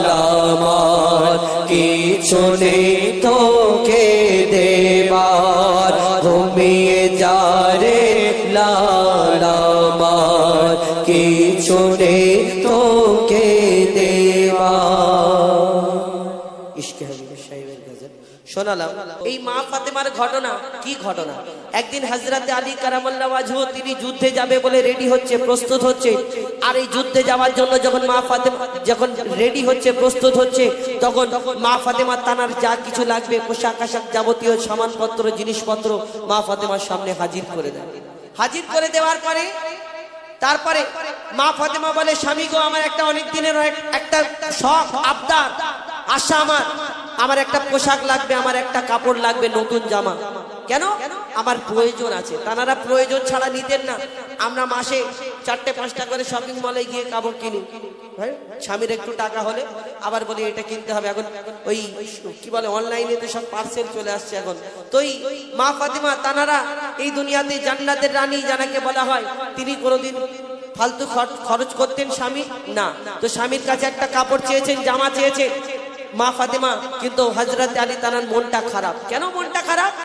লালামার কিছু নেই তোকে দেবার ঘুমিয়ে যা রে লালামার কিছু নেই তোকে দেবার। ইশকে হাবিব সাহেবের গজল শোনালাম। এই মা ফাতেমার ঘটনা কি ঘটনা? একদিন হযরত আলী কারামাল্লাহু ওয়াজহু তিনি যুদ্ধে যাবে বলে রেডি হচ্ছে, প্রস্তুত হচ্ছে। আর এই যুদ্ধে যাওয়ার জন্য যখন মা ফাতেমা যখন রেডি হচ্ছে, প্রস্তুত হচ্ছে, তখন মা ফাতেমা তানার যা কিছু লাগবে পোশাক আশাক যাবতীয় সামানপত্র জিনিসপত্র মা ফাতেমার সামনে হাজির করে দেয়। হাজির করে দেওয়ার পরে তারপরে মা ফাতেমা বলে, স্বামী গো, আমার একটা অনেক দিনের একটা শখ আবদার আশা, আমার একটা পোশাক লাগবে, আমার একটা কাপড় লাগবে, নতুন জামা। কেন? আমার প্রয়োজন আছে। তানারা প্রয়োজন ছাড়া নিতেন না। আমরা মাসে 4-5টা করে শপিং মলে গিয়ে কাপড় কিনি। স্বামীর একটু টাকা হলে আবার বলি এটা কিনতে হবে। এখন ওই কি বলে অনলাইনে তো সব পার্সেল চলে আসছে এখন। তো মা ফাতেমা তানারা এই দুনিয়াতে জান্নাতের রানী যাকে বলা হয়, তিনি কোনোদিন ফালতু খরচ করতেন স্বামী না। তো স্বামীর কাছে একটা কাপড় চেয়েছেন, জামা চেয়েছেন মা ফাতেমা, কিন্তু হযরত আলী তানার মনটা খারাপ। কেন মনটা খারাপ?